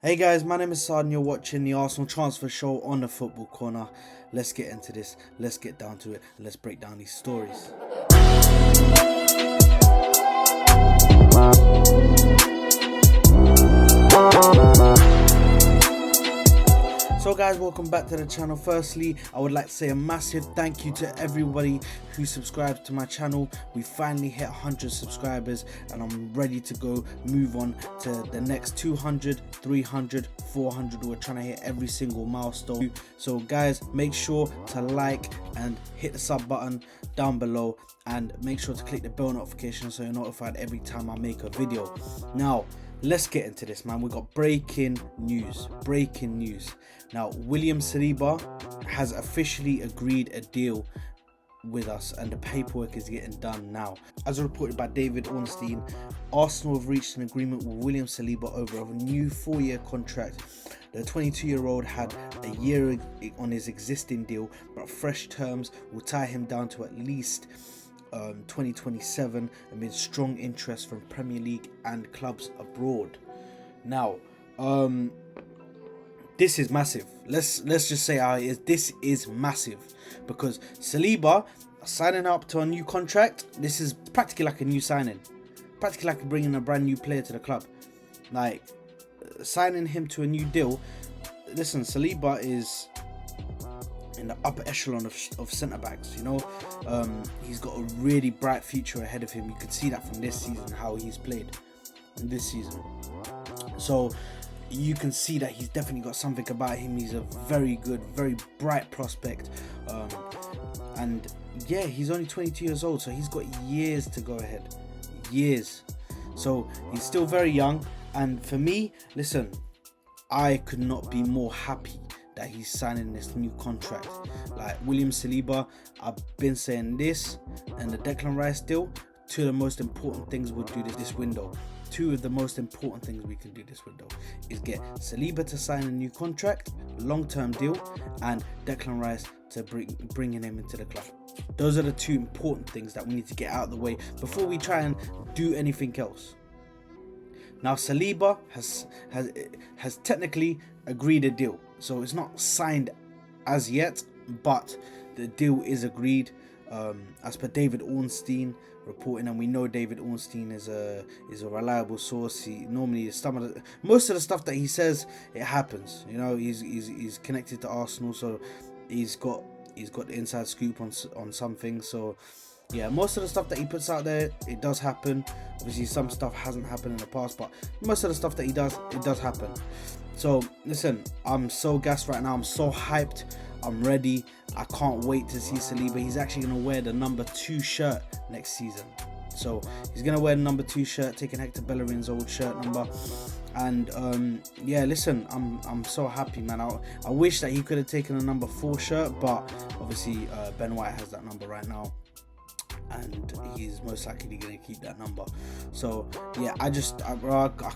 Hey guys, my name is Saad and you're watching the Arsenal Transfer Show on the Football Corner. Let's get into this, let's get down to it, and let's break down these stories. So guys, welcome back to the channel. Firstly, I would like to say a massive thank you to everybody who subscribed to my channel. We finally hit 100 subscribers and I'm ready to go move on to the next 200, 300, 400. We're trying to hit every single milestone. So guys, make sure to like and hit the sub button down below and make sure to click the bell notification so you're notified every time I make a video. Now, let's get into this, man. We got breaking news. Now, William Saliba has officially agreed a deal with us and the paperwork is getting done now. As reported by David Ornstein, Arsenal have reached an agreement with William Saliba over a new 4-year contract. The 22-year-old had a year on his existing deal, but fresh terms will tie him down to at least 2027 amid strong interest from Premier League and clubs abroad. Now, this is massive. Let's just say how it is. This is massive because Saliba signing up to a new contract. This is practically like a new signing, practically like bringing a brand new player to the club. Like signing him to a new deal. Listen, Saliba is in the upper echelon of centre backs. You know, he's got a really bright future ahead of him. You could see that from this season, how he's played in this season. So you can see that he's definitely got something about him. He's a very good, very bright prospect, and yeah, he's only 22 years old, so he's got years to go ahead, years. So he's still very young, and for me, listen, I could not be more happy that he's signing this new contract. Like William Saliba, I've been saying this, and the Declan Rice deal, two of the most important things we'll do this window. Two of the most important things we can do this window is get Saliba to sign a new contract, long-term deal, and Declan Rice to bringing him into the club. Those are the two important things that we need to get out of the way before we try and do anything else. Now Saliba has technically agreed a deal, so it's not signed as yet, but the deal is agreed. As per David Ornstein reporting, and we know David Ornstein is a reliable source. He normally most of the stuff that he says, it happens. You know, he's connected to Arsenal, so he's got the inside scoop on something. So yeah, most of the stuff that he puts out there, it does happen. Obviously some stuff hasn't happened in the past, but most of the stuff that he does, it does happen. So listen, I'm so gassed right now. I'm so hyped. I'm ready. I can't wait to see Saliba. He's actually going to wear the number 2 shirt next season. So he's going to wear the number 2 shirt, taking Hector Bellerin's old shirt number. And yeah, listen, I'm so happy, man. I wish that he could have taken a number 4 shirt, but obviously Ben White has that number right now, and he's most likely going to keep that number. So yeah, I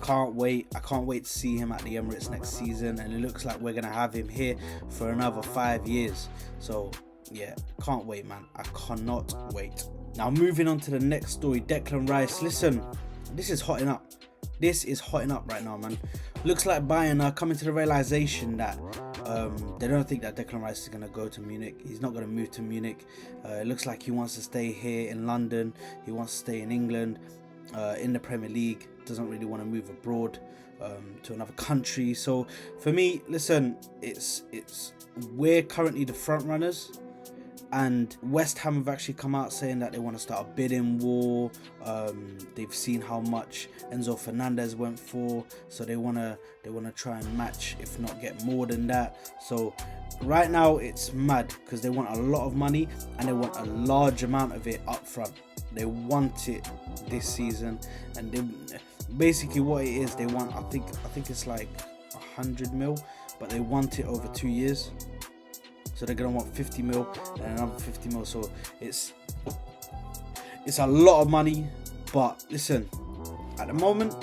can't wait. I can't wait to see him at the Emirates next season, and it looks like we're going to have him here for another 5 years. So yeah, can't wait, man. I cannot wait. Now moving on to the next story, Declan Rice. Listen, this is hotting up. This is hotting up right now, man. Looks like Bayern are coming to the realization that they don't think that Declan Rice is going to go to Munich. He's not going to move to Munich. It looks like he wants to stay here in London. He wants to stay in England, in the Premier League. Doesn't really want to move abroad to another country. So for me, listen, we're currently the front runners. And West Ham have actually come out saying that they want to start a bidding war. They've seen how much Enzo Fernandez went for, so they want to try and match, if not get more than that. So right now it's mad because they want a lot of money and they want a large amount of it up front. They want it this season, and basically what it is, they want, I think it's like 100 mil, but they want it over 2 years. So they're going to want 50 mil and another 50 mil. So it's a lot of money. But listen, at the moment,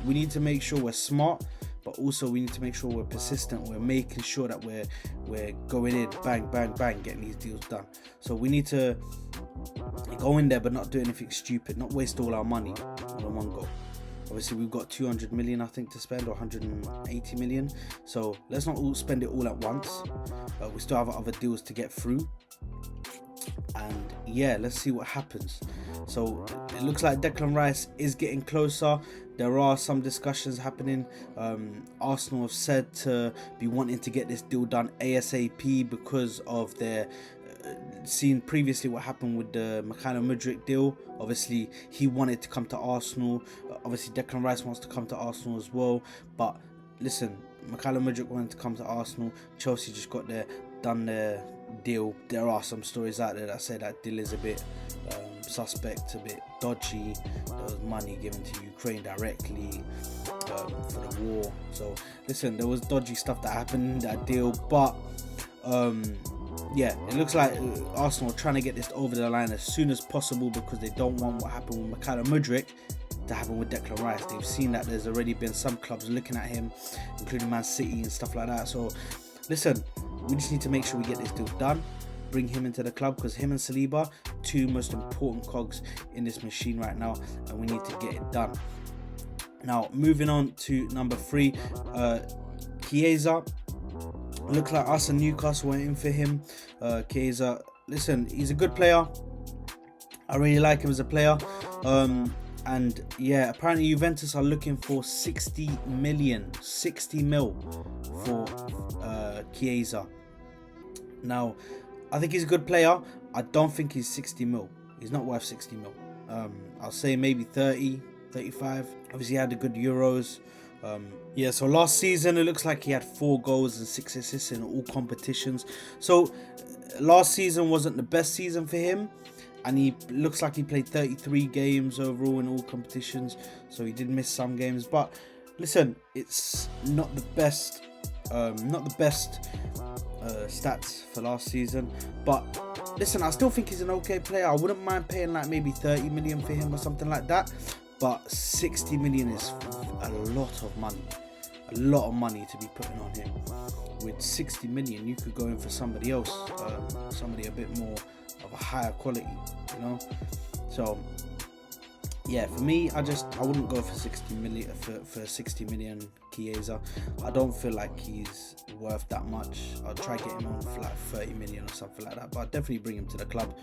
we need to make sure we're smart, but also we need to make sure we're persistent. We're making sure that we're going in, bang, bang, bang, getting these deals done. So we need to go in there, but not do anything stupid, not waste all our money on one go. Obviously we've got 200 million I think to spend, or 180 million, so let's not all spend it all at once. We still have other deals to get through, and yeah, let's see what happens. So it looks like Declan Rice is getting closer. There are some discussions happening. Arsenal have said to be wanting to get this deal done ASAP because of their seen previously what happened with the Mikhailo Mudryk deal. Obviously he wanted to come to Arsenal. Obviously Declan Rice wants to come to Arsenal as well. But listen, Mikhailo Mudryk wanted to come to Arsenal. Chelsea just got there, done their deal. There are some stories out there that say that deal is a bit suspect, a bit dodgy. There was money given to Ukraine directly for the war. So listen, there was dodgy stuff that happened in that deal, but yeah, it looks like Arsenal are trying to get this over the line as soon as possible because they don't want what happened with Mikhailo Mudryk to happen with Declan Rice. They've seen that there's already been some clubs looking at him, including Man City and stuff like that. So listen, we just need to make sure we get this deal done, bring him into the club, because him and Saliba, two most important cogs in this machine right now, and we need to get it done. Now moving on to number 3, Chiesa. Looks like us and Newcastle went in for him. Chiesa, listen, he's a good player. I really like him as a player. And yeah, apparently Juventus are looking for 60 mil for Chiesa. Now, I think he's a good player. I don't think he's 60 mil. He's not worth 60 mil. I'll say maybe 30, 35. Obviously, he had the good Euros. Yeah, so last season it looks like he had 4 goals and 6 assists in all competitions. So last season wasn't the best season for him, and he looks like he played 33 games overall in all competitions. So he did miss some games, but listen, it's not the best, stats for last season. But listen, I still think he's an okay player. I wouldn't mind paying like maybe 30 million for him or something like that. But 60 million is a lot of money. A lot of money to be putting on him. With 60 million, you could go in for somebody else. Somebody a bit more of a higher quality, you know? So, yeah, for me, I wouldn't go for 60 million for 60 million Chiesa. I don't feel like he's worth that much. I'll try get him on for like 30 million or something like that, but I'll definitely bring him to the club.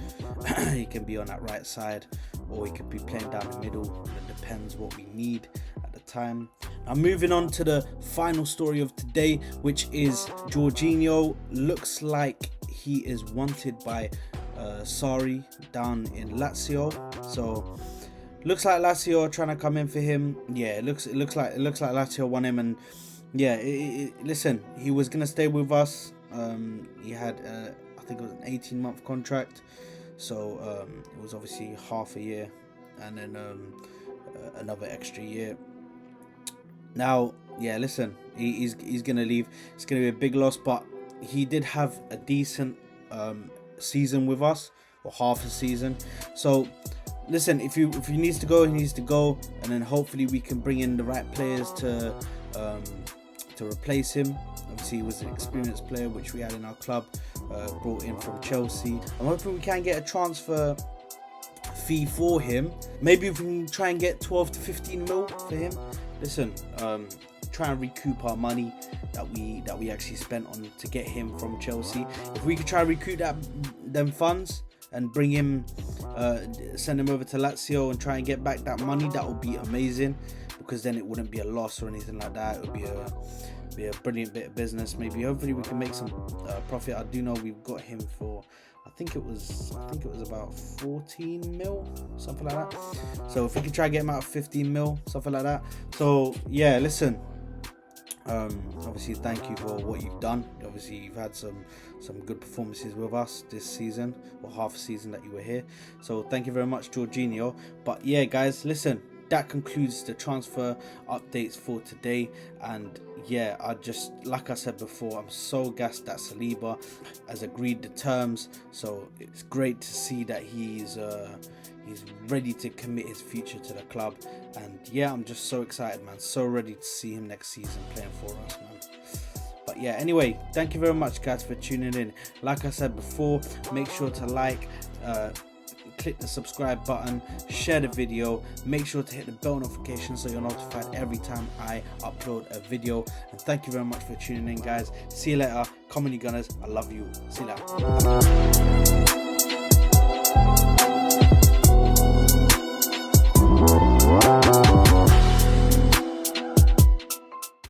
He can be on that right side, or he could be playing down the middle. It depends what we need at the time. Now moving on to the final story of today, which is Jorginho. Looks like he is wanted by Sarri down in Lazio. So looks like Lazio are trying to come in for him. Yeah, it looks like Lazio want him, and yeah, listen, he was gonna stay with us. He had I think it was an 18-month contract, so it was obviously half a year, and then another extra year. Now, yeah, listen, he's gonna leave. It's gonna be a big loss, but he did have a decent season with us, or half a season. So listen, if he needs to go, he needs to go, and then hopefully we can bring in the right players to replace him. Obviously, he was an experienced player which we had in our club, brought in from Chelsea. I'm hoping we can get a transfer fee for him. Maybe if we can try and get 12 to 15 mil for him. Listen, try and recoup our money that we actually spent on to get him from Chelsea. If we could try and recoup them funds and bring him, send him over to Lazio and try and get back that money, that would be amazing, because then it wouldn't be a loss or anything like that. It would be a brilliant bit of business. Maybe hopefully we can make some profit. I do know we've got him for, I think it was about 14 mil, something like that. So if we can try and get him out of 15 mil, something like that. So yeah, listen, obviously thank you for what you've done. Obviously you've had some good performances with us this season, or half a season that you were here. So thank you very much, Jorginho. But yeah, guys, listen, that concludes the transfer updates for today. And yeah, like I said before, I'm so gassed that Saliba has agreed the terms. So it's great to see that he's ready to commit his future to the club. And yeah, I'm just so excited, man. So ready to see him next season playing for us, man. But yeah, anyway, thank you very much, guys, for tuning in. Like I said before, make sure to like, click the subscribe button, share the video, make sure to hit the bell notification so you're notified every time I upload a video. And thank you very much for tuning in, guys. See you later. Comedy Gunners, I love you. See you later.